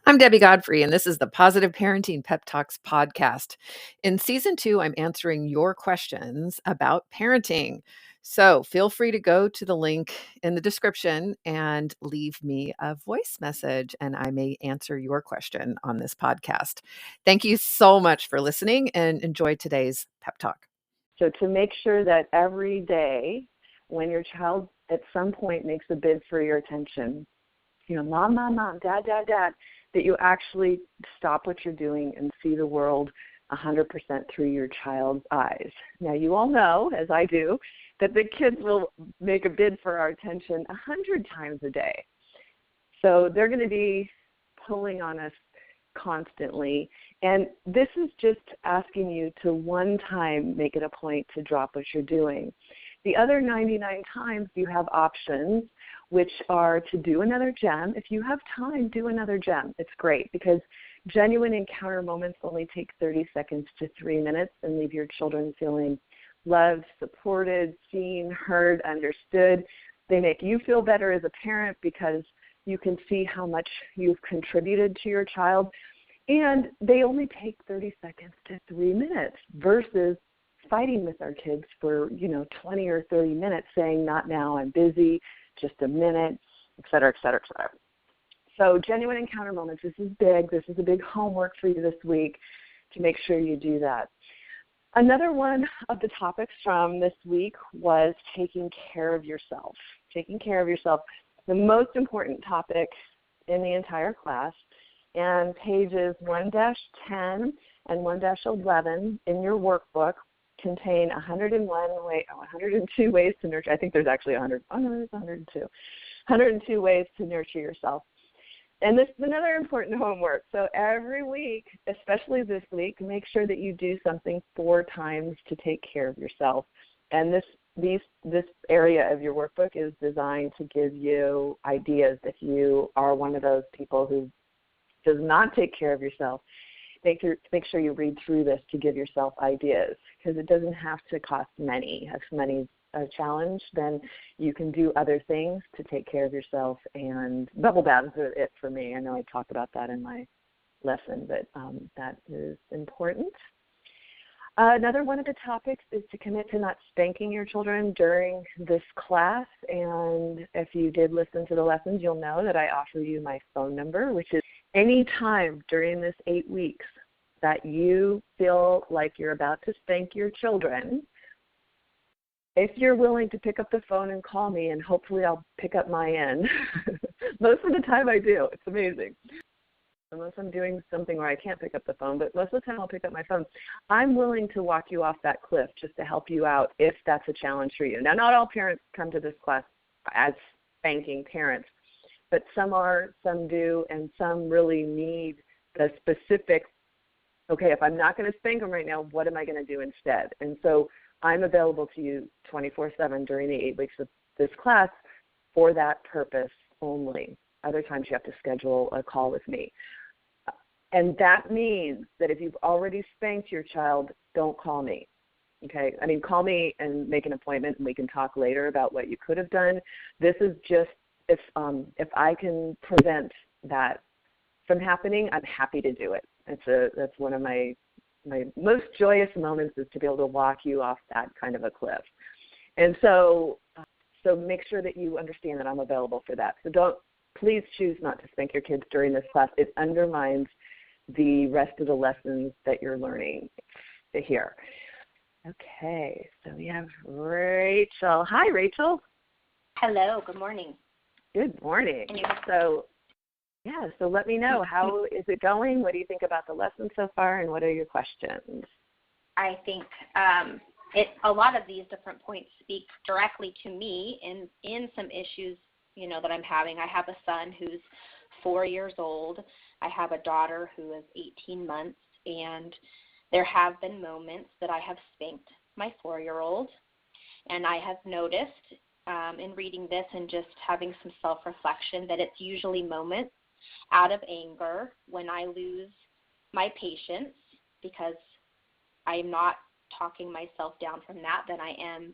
I'm Debbie Godfrey, and this is the Positive Parenting Pep Talks podcast. In season 2, I'm answering your questions about parenting. So feel free to go to the link in the description and leave me a voice message, and I may answer your question on this podcast. Thank you so much for listening, and enjoy today's pep talk. So to make sure that every day when your child at some point makes a bid for your attention, mom, dad, that you actually stop what you're doing and see the world 100% through your child's eyes. Now, you all know, as I do, that the kids will make a bid for our attention 100 times a day. So they're going to be pulling on us constantly. And this is just asking you to one time make it a point to drop what you're doing. The other 99 times you have options, which are to do another gem. If you have time, do another gem. It's great because genuine encounter moments only take 30 seconds to 3 minutes and leave your children feeling loved, supported, seen, heard, understood. They make you feel better as a parent because you can see how much you've contributed to your child. And they only take 30 seconds to 3 minutes versus fighting with our kids for, 20 or 30 minutes saying, not now, I'm busy, just a minute, et cetera, et cetera, et cetera. So genuine encounter moments, this is big. This is a big homework for you this week to make sure you do that. Another one of the topics from this week was taking care of yourself. Taking care of yourself, the most important topic in the entire class, and pages 1-10 and 1-11 in your workbook contain 102 ways to nurture. I think there's actually 100. Oh, no, there's 102. 102 ways to nurture yourself. And this is another important homework. So every week, especially this week, make sure that you do something 4 times to take care of yourself. And this area of your workbook is designed to give you ideas if you are one of those people who does not take care of yourself. Make sure you read through this to give yourself ideas because it doesn't have to cost money. If money's a challenge, then you can do other things to take care of yourself, and bubble baths are it for me. I know I talk about that in my lesson, but that is important. Another one of the topics is to commit to not spanking your children during this class, and if you did listen to the lessons, you'll know that I offer you my phone number, which is any time during this 8 weeks that you feel like you're about to spank your children, if you're willing to pick up the phone and call me, and hopefully I'll pick up my end. Most of the time I do. It's amazing. Unless I'm doing something where I can't pick up the phone, but most of the time I'll pick up my phone. I'm willing to walk you off that cliff just to help you out if that's a challenge for you. Now, not all parents come to this class as spanking parents, but some are, some do, and some really need the specific, okay, if I'm not going to spank them right now, what am I going to do instead? And so I'm available to you 24/7 during the 8 weeks of this class for that purpose only. Other times you have to schedule a call with me. And that means that if you've already spanked your child, don't call me. Okay? I mean, call me and make an appointment, and we can talk later about what you could have done. This is just if I can prevent that from happening, I'm happy to do it. That's one of my most joyous moments is to be able to walk you off that kind of a cliff. And so make sure that you understand that I'm available for that. So please choose not to spank your kids during this class. It undermines the rest of the lessons that you're learning here. Okay, so we have Rachel. Hi, Rachel. Hello, good morning. Good morning. So let me know, how is it going? What do you think about the lesson so far, and what are your questions? I think a lot of these different points speak directly to me in some issues, that I'm having. I have a son who's 4 years old. I have a daughter who is 18 months, and there have been moments that I have spanked my 4-year-old, and I have noticed in reading this and just having some self-reflection that it's usually moments out of anger when I lose my patience because I am not talking myself down from that, then I am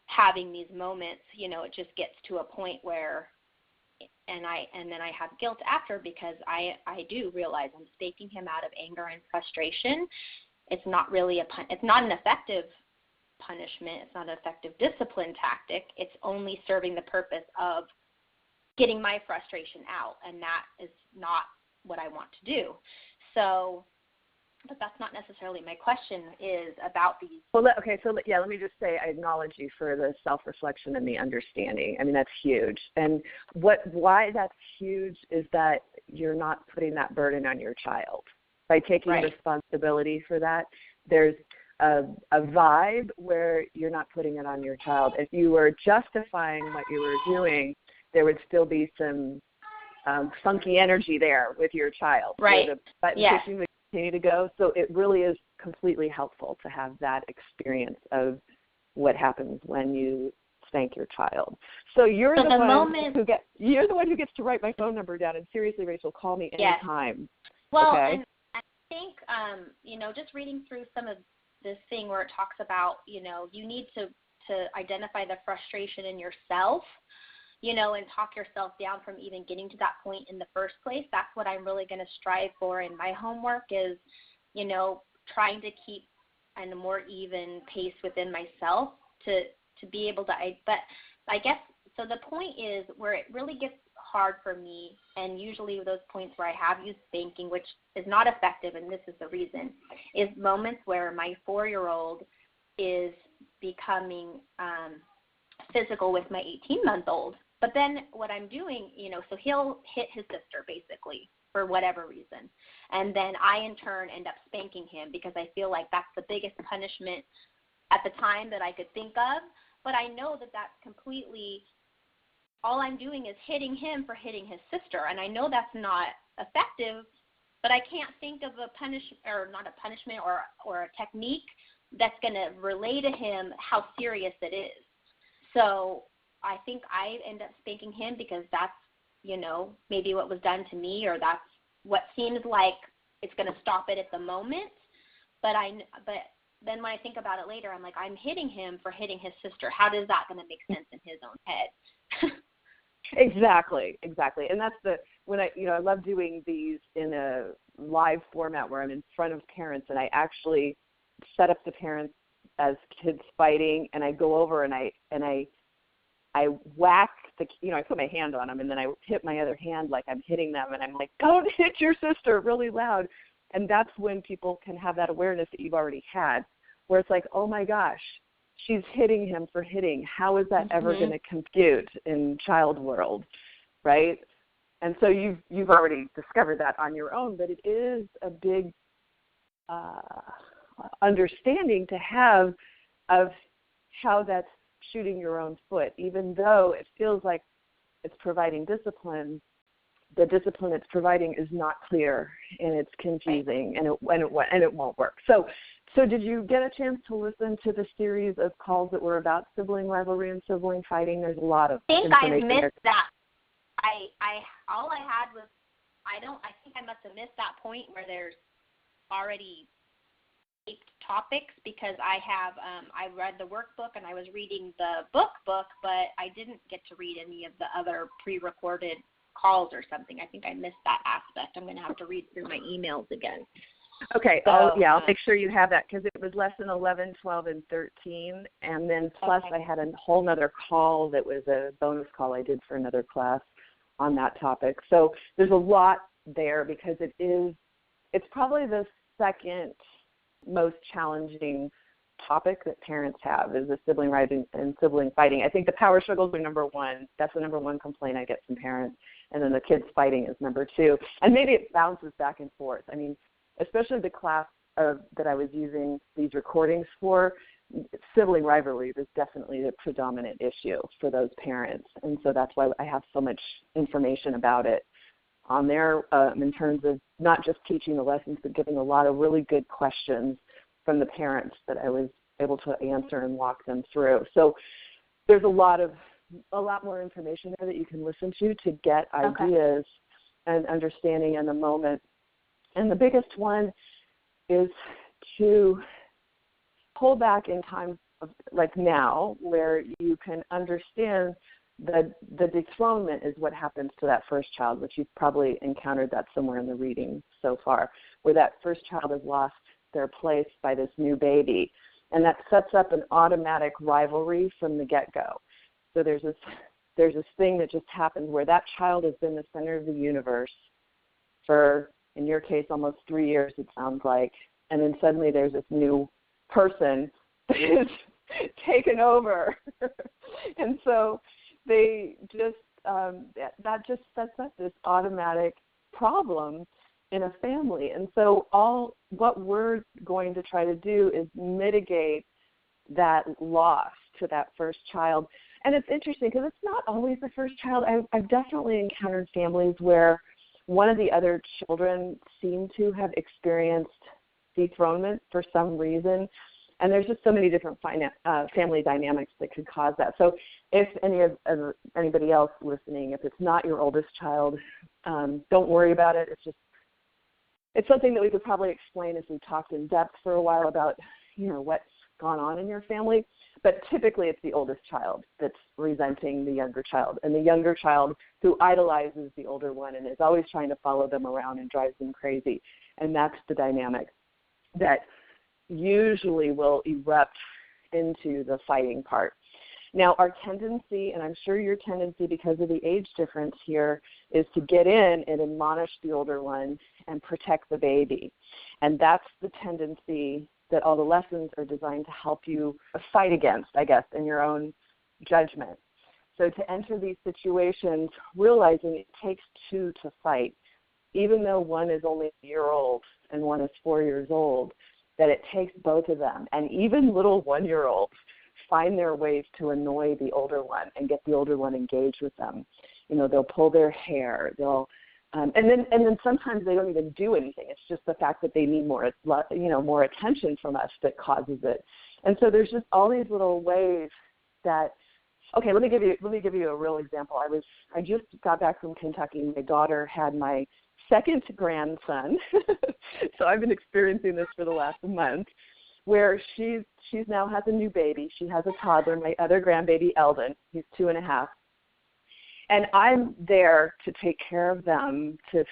having these moments, it just gets to a point where and then I have guilt after because I do realize I'm spanking him out of anger and frustration. It's not really it's not an effective punishment. It's not an effective discipline tactic. It's only serving the purpose of getting my frustration out, and that is not what I want to do. So, but that's not necessarily my question is about these. Well, let me just say I acknowledge you for the self-reflection and the understanding. I mean, that's huge. And why that's huge is that you're not putting that burden on your child. By taking responsibility for that, there's a vibe where you're not putting it on your child. If you were justifying what you were doing, there would still be some funky energy there with your child. Right. The button pushing would continue to go. So it really is completely helpful to have that experience of what happens when you spank your child. So you're the one who gets to write my phone number down. And seriously, Rachel, call me anytime. Well, okay? And I think, just reading through some of this thing where it talks about, you need to identify the frustration in yourself, and talk yourself down from even getting to that point in the first place. That's what I'm really going to strive for in my homework is, trying to keep a more even pace within myself to be able to, but I guess, so the point is where it really gets hard for me, and usually those points where I have used spanking, which is not effective, and this is the reason, is moments where my 4-year-old is becoming physical with my 18-month-old. But then what I'm doing, so he'll hit his sister basically for whatever reason. And then I in turn end up spanking him because I feel like that's the biggest punishment at the time that I could think of. But I know that that's completely, all I'm doing is hitting him for hitting his sister. And I know that's not effective, but I can't think of a punishment, or not a punishment or a technique that's going to relay to him how serious it is. So I think I end up spanking him because that's, maybe what was done to me, or that's what seems like it's going to stop it at the moment. But then when I think about it later, I'm like, I'm hitting him for hitting his sister. How is that going to make sense in his own head? Exactly. And that's I love doing these in a live format where I'm in front of parents, and I actually set up the parents as kids fighting, and I go over and I whack I put my hand on them, and then I hit my other hand like I'm hitting them, and I'm like, don't hit your sister really loud. And that's when people can have that awareness that you've already had, where it's like, oh my gosh, she's hitting him for hitting. How is that ever going to compute in child world, right? And so you've already discovered that on your own, but it is a big understanding to have of how that's shooting your own foot. Even though it feels like it's providing discipline, the discipline it's providing is not clear, and it's confusing, and it won't work. So did you get a chance to listen to the series of calls that were about sibling rivalry and sibling fighting? There's a lot of information. I think I missed that. All I had was I think I must have missed that point where there's already topics, because I read the workbook and I was reading the book, but I didn't get to read any of the other pre-recorded calls or something. I think I missed that aspect. I'm going to have to read through my emails again. Okay. So, I'll make sure you have that, because it was lesson 11, 12, and 13, and then plus I had a whole other call that was a bonus call I did for another class on that topic. So there's a lot there, because it's probably the second most challenging topic that parents have is the sibling rivalry and sibling fighting. I think the power struggles are number one. That's the number one complaint I get from parents. And then the kids fighting is number two. And maybe it bounces back and forth. I mean, especially the class that I was using these recordings for, sibling rivalry is definitely the predominant issue for those parents. And so that's why I have so much information about it on there in terms of not just teaching the lessons, but giving a lot of really good questions from the parents that I was able to answer and walk them through. So there's a lot more information there that you can listen to get ideas and understanding in the moment. And the biggest one is to pull back in time, like now, where you can understand the dethronement is what happens to that first child, which you've probably encountered that somewhere in the reading so far, where that first child has lost their place by this new baby. And that sets up an automatic rivalry from the get-go. So there's this thing that just happens where that child has been the center of the universe for, in your case, almost 3 years, it sounds like. And then suddenly there's this new person that is taken over. And so they just, that just sets up this automatic problem in a family. And so what we're going to try to do is mitigate that loss to that first child. And it's interesting because it's not always the first child. I've definitely encountered families where one of the other children seem to have experienced dethronement for some reason. And there's just so many different family dynamics that could cause that. So if anybody else listening, if it's not your oldest child, don't worry about it. It's something that we could probably explain if we talked in depth for a while about, what's gone on in your family. But typically it's the oldest child that's resenting the younger child, and the younger child who idolizes the older one and is always trying to follow them around and drives them crazy. And that's the dynamic that usually will erupt into the fighting part. Now, our tendency, and I'm sure your tendency because of the age difference here, is to get in and admonish the older one and protect the baby. And that's the tendency that all the lessons are designed to help you fight against, I guess, in your own judgment. So to enter these situations, realizing it takes two to fight, even though one is only a year old and one is 4 years old, that it takes both of them. And even little 1-year-olds find their ways to annoy the older one and get the older one engaged with them. They'll pull their hair. They'll, and then sometimes they don't even do anything. It's just the fact that they need more attention from us that causes it. And so there's just all these little ways that. Okay, let me give you a real example. I just got back from Kentucky. My daughter had my second grandson, so I've been experiencing this for the last month, where she now has a new baby. She has a toddler, my other grandbaby, Eldon. He's 2.5. And I'm there to take care of them, to,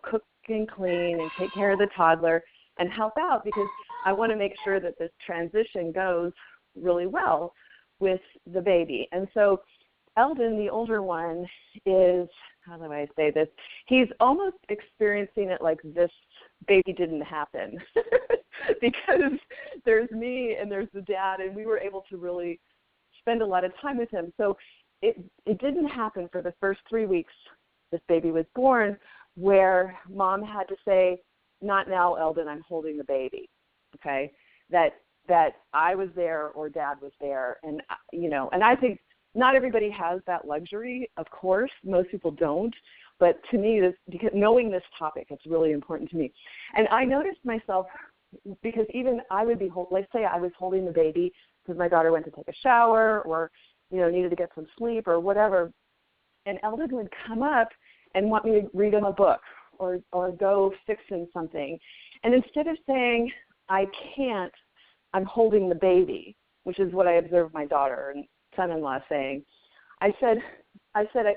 cook and clean and take care of the toddler and help out because I want to make sure that this transition goes really well with the baby. And so Eldon, the older one, is, how do I say this? He's almost experiencing it like this baby didn't happen because there's me and there's the dad, and we were able to really spend a lot of time with him. So it didn't happen for the first 3 weeks this baby was born, where mom had to say, not now, Eldon, I'm holding the baby, okay? That I was there or dad was there. And, and I think not everybody has that luxury, of course. Most people don't. But to me, because knowing this topic, it's really important to me. And I noticed myself, because even I would be, let's say I was holding the baby because my daughter went to take a shower or, needed to get some sleep or whatever. And Eldon would come up and want me to read him a book or go fix him something. And instead of saying, I can't, I'm holding the baby, which is what I observed my daughter and son-in-law saying. I said,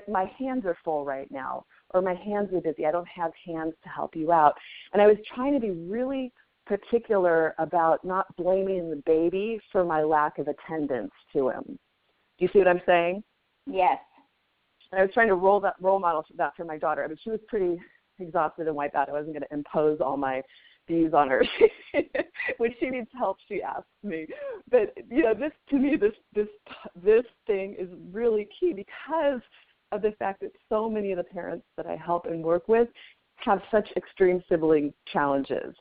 my hands are full right now, or my hands are busy. I don't have hands to help you out. And I was trying to be really particular about not blaming the baby for my lack of attendance to him. Do you see what I'm saying? Yes. And I was trying to role model that for my daughter. I mean, she was pretty exhausted and wiped out. I wasn't going to impose all my views on her. When she needs help, she asks me. But this to me, this thing is really key because of the fact that so many of the parents that I help and work with have such extreme sibling challenges,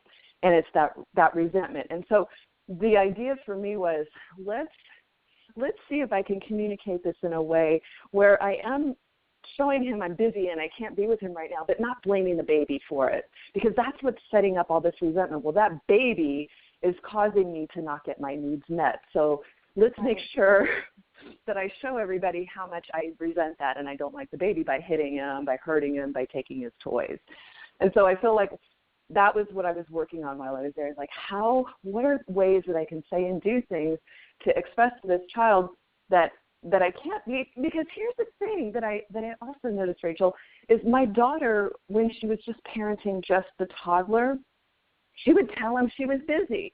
and it's that resentment. And so the idea for me was let's see if I can communicate this in a way where I am showing him I'm busy and I can't be with him right now, but not blaming the baby for it, because that's what's setting up all this resentment. Well, that baby is causing me to not get my needs met. So let's make sure that I show everybody how much I resent that and I don't like the baby by hitting him, by hurting him, by taking his toys. And so I feel like that was what I was working on while I was there. It's like, what are ways that I can say and do things to express to this child that that I can't be, because here's the thing that I also noticed, Rachel, is my daughter, when she was just parenting just the toddler, she would tell him she was busy.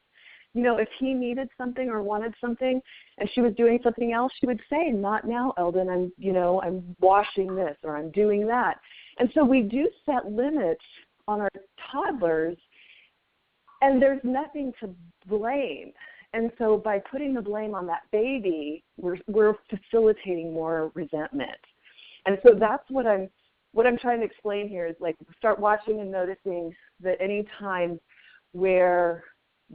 You know, if he needed something or wanted something and she was doing something else, she would say, "Not now, Eldon, I'm washing this or I'm doing that." And so we do set limits on our toddlers, and there's nothing to blame. And so by putting the blame on that baby, we're facilitating more resentment. And so that's what I'm trying to explain here is, like, start watching and noticing that any time where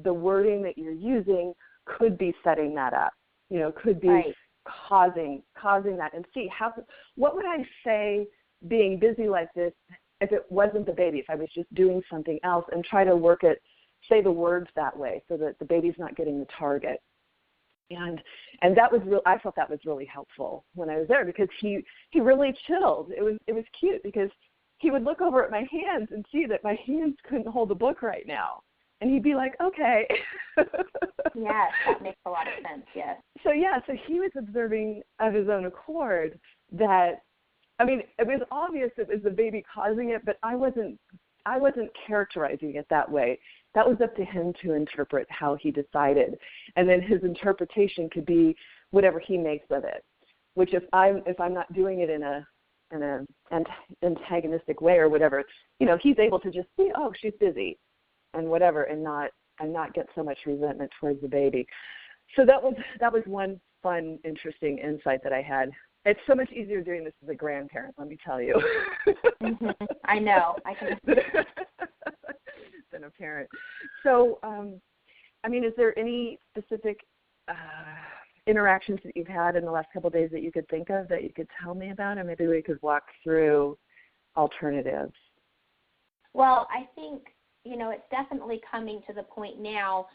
the wording that you're using could be setting that up, could be right. causing that, and see what would I say being busy like this if it wasn't the baby, if I was just doing something else, and try to say the words that way so that the baby's not getting the target. And that was I felt that was really helpful when I was there, because he really chilled. It was cute, because he would look over at my hands and see that my hands couldn't hold a book right now. And he'd be like, "Okay." Yes, that makes a lot of sense, yes. So he was observing of his own accord that, it was obvious it was the baby causing it, but I wasn't characterizing it that way. That was up to him to interpret how he decided. And then his interpretation could be whatever he makes of it, which if I'm not doing it in an antagonistic way or whatever, he's able to just see, "Oh, she's busy," and whatever, and not get so much resentment towards the baby. So that was one fun, interesting insight that I had. It's so much easier doing this as a grandparent, let me tell you. Mm-hmm. I know. I can. Than a parent. So, is there any specific interactions that you've had in the last couple of days that you could think of that you could tell me about, and maybe we could walk through alternatives? Well, I think, it's definitely coming to the point now.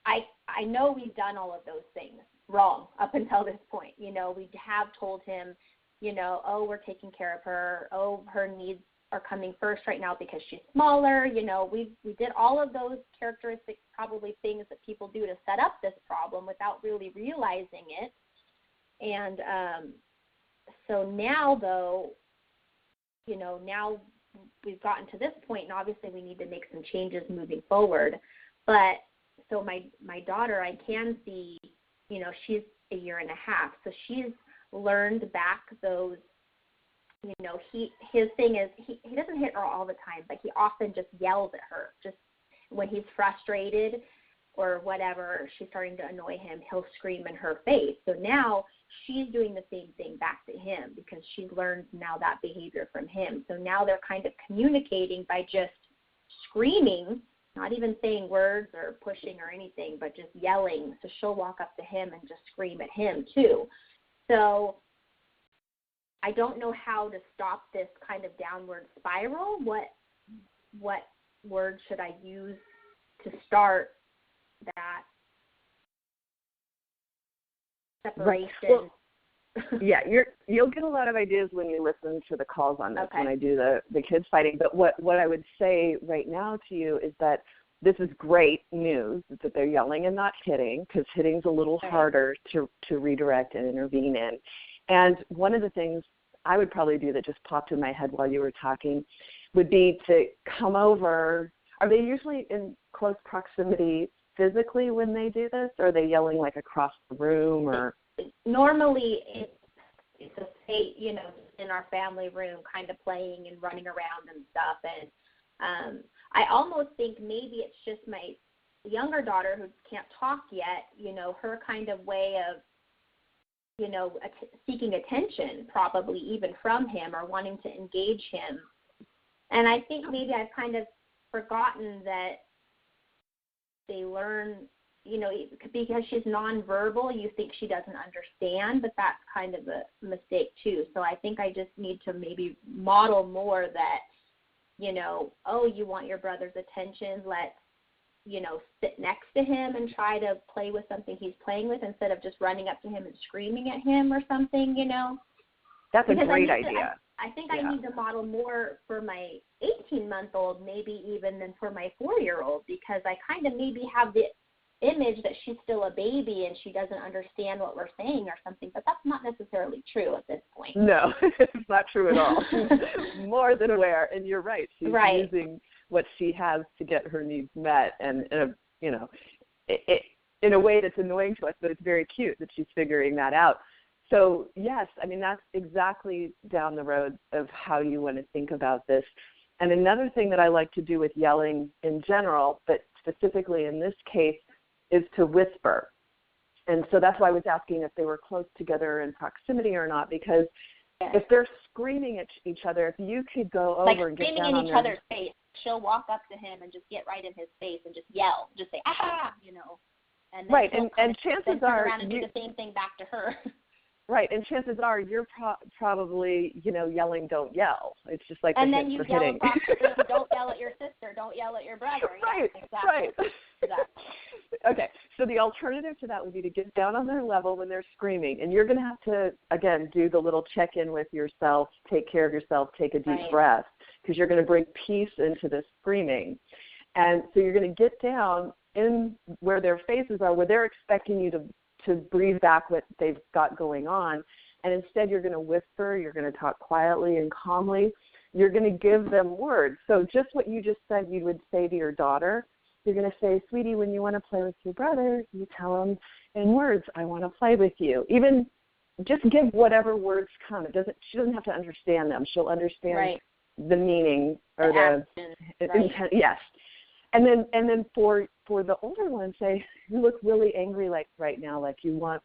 I know we've done all of those things wrong up until this point. We have told him, "Oh, we're taking care of her. Oh, her needs are coming first right now because she's smaller." We did all of those characteristic, probably things that people do to set up this problem without really realizing it. And so now, though, now we've gotten to this point, and obviously we need to make some changes moving forward. But so my daughter, I can see, she's a year and a half, so she's learned back those. His thing is he doesn't hit her all the time, but he often just yells at her. Just when he's frustrated or whatever, she's starting to annoy him, he'll scream in her face. So now she's doing the same thing back to him, because she's learned now that behavior from him. So now they're kind of communicating by just screaming, not even saying words or pushing or anything, but just yelling. So she'll walk up to him and just scream at him too. So I don't know how to stop this kind of downward spiral. What word should I use to start that separation? Right. Well, yeah, you'll get a lot of ideas when you listen to the calls on this, okay, when I do the kids fighting. But what I would say right now to you is that this is great news that they're yelling and not hitting, because hitting's a little harder to redirect and intervene in. And one of the things I would probably do that just popped in my head while you were talking would be to come over. Are they usually in close proximity physically when they do this, or are they yelling like across the room? Or normally it's a state, in our family room, kind of playing and running around and stuff. And I almost think maybe it's just my younger daughter who can't talk yet, her kind of way of, seeking attention, probably even from him, or wanting to engage him. And I think maybe I've kind of forgotten that they learn, because she's nonverbal, you think she doesn't understand, but that's kind of a mistake too. So I think I just need to maybe model more that, oh, you want your brother's attention, let's, sit next to him and try to play with something he's playing with, instead of just running up to him and screaming at him or something, That's a great idea. I think I need to model more for my 18-month-old, maybe even than for my 4-year-old, because I kind of maybe have the image that she's still a baby and she doesn't understand what we're saying or something, but that's not necessarily true at this point. No, it's not true at all. She's more than aware, and you're right. She's using what she has to get her needs met, and in a way that's annoying to us, but it's very cute that she's figuring that out. So yes, I mean, that's exactly down the road of how you want to think about this. And another thing that I like to do with yelling in general, but specifically in this case, is to whisper. And so that's why I was asking if they were close together in proximity or not, because if they're screaming at each other, if you could go over and get down on screaming in each other's face, she'll walk up to him and just get right in his face and just yell, just say, ah, And then and chances are around and do the same thing back to her. Right, and chances are you're probably, yelling, don't yell. It's just like and the then hits you for yell hitting. across the room, don't yell at your sister, don't yell at your brother. Right, yeah, exactly. Exactly. Okay, so the alternative to that would be to get down on their level when they're screaming, and you're going to have to, again, do the little check-in with yourself, take care of yourself, take a deep breath, because you're going to bring peace into this screaming. And so you're going to get down in where their faces are, where they're expecting you to breathe back what they've got going on. And instead you're going to whisper, you're going to talk quietly and calmly. You're going to give them words. So just what you just said you would say to your daughter, you're going to say, sweetie, when you want to play with your brother, you tell him in words, I want to play with you. Even just give whatever words come. She doesn't have to understand them. She'll understand the meaning or the intent. Yes. And then for the older one, say, you look really angry like right now, like you want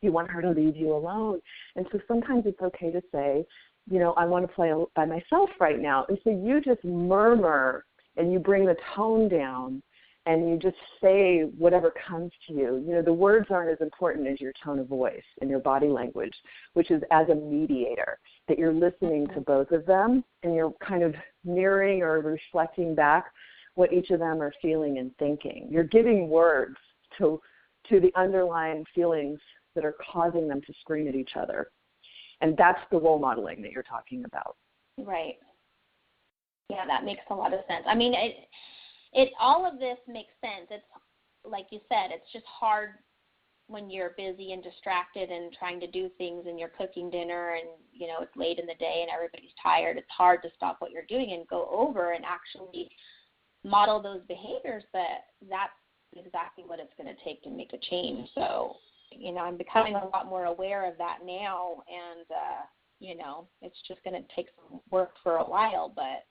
her to leave you alone. And so sometimes it's okay to say, I want to play by myself right now. And so you just murmur and you bring the tone down and you just say whatever comes to you. The words aren't as important as your tone of voice and your body language, which is as a mediator, that you're listening to both of them and you're kind of mirroring or reflecting back what each of them are feeling and thinking. You're giving words to the underlying feelings that are causing them to scream at each other. And that's the role modeling that you're talking about. Right. Yeah, that makes a lot of sense. I mean, it all of this makes sense. It's like you said, it's just hard when you're busy and distracted and trying to do things and you're cooking dinner and, it's late in the day and everybody's tired. It's hard to stop what you're doing and go over and actually model those behaviors, but that's exactly what it's going to take to make a change. So, I'm becoming a lot more aware of that now, and, it's just going to take some work for a while, but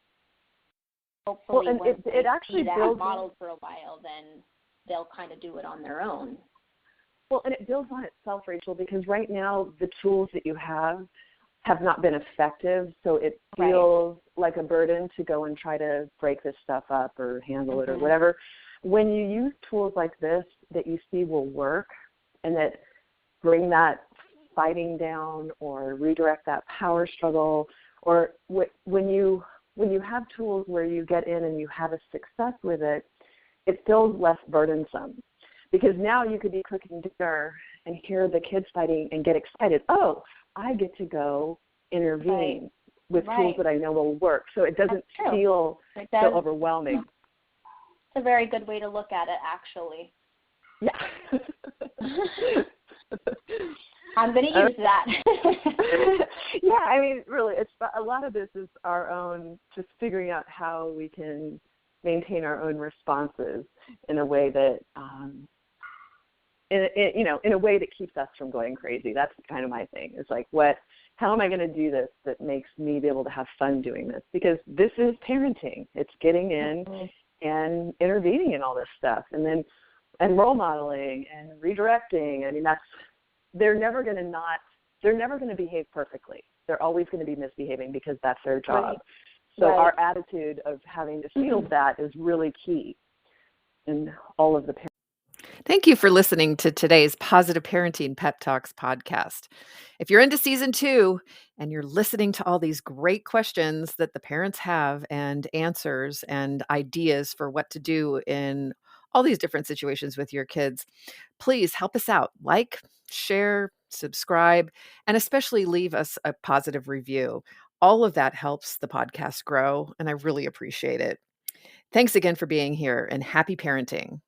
hopefully once it actually see that modeled for a while, then they'll kind of do it on their own. Well, and it builds on itself, Rachel, because right now the tools that you have not been effective, so it feels like a burden to go and try to break this stuff up or handle it or whatever. When you use tools like this that you see will work and that bring that fighting down or redirect that power struggle, or when you have tools where you get in and you have a success with it, it feels less burdensome. Because now you could be cooking dinner and hear the kids fighting and get excited. Oh, I get to go intervene with tools that I know will work. So it doesn't feel so overwhelming. It's a very good way to look at it, actually. Yeah. I'm going to use that. Yeah, I mean, really, a lot of this is our own, just figuring out how we can maintain our own responses in a way that in a way that keeps us from going crazy. That's kind of my thing. It's like, how am I going to do this that makes me be able to have fun doing this? Because this is parenting. It's getting in and intervening in all this stuff, and role modeling and redirecting. I mean, they're never going to behave perfectly. They're always going to be misbehaving because that's their job. So our attitude of having to field that is really key in all of the parenting. Thank you for listening to today's Positive Parenting Pep Talks podcast. If you're into season 2 and you're listening to all these great questions that the parents have and answers and ideas for what to do in all these different situations with your kids, please help us out. Like, share, subscribe, and especially leave us a positive review. All of that helps the podcast grow, and I really appreciate it. Thanks again for being here, and happy parenting.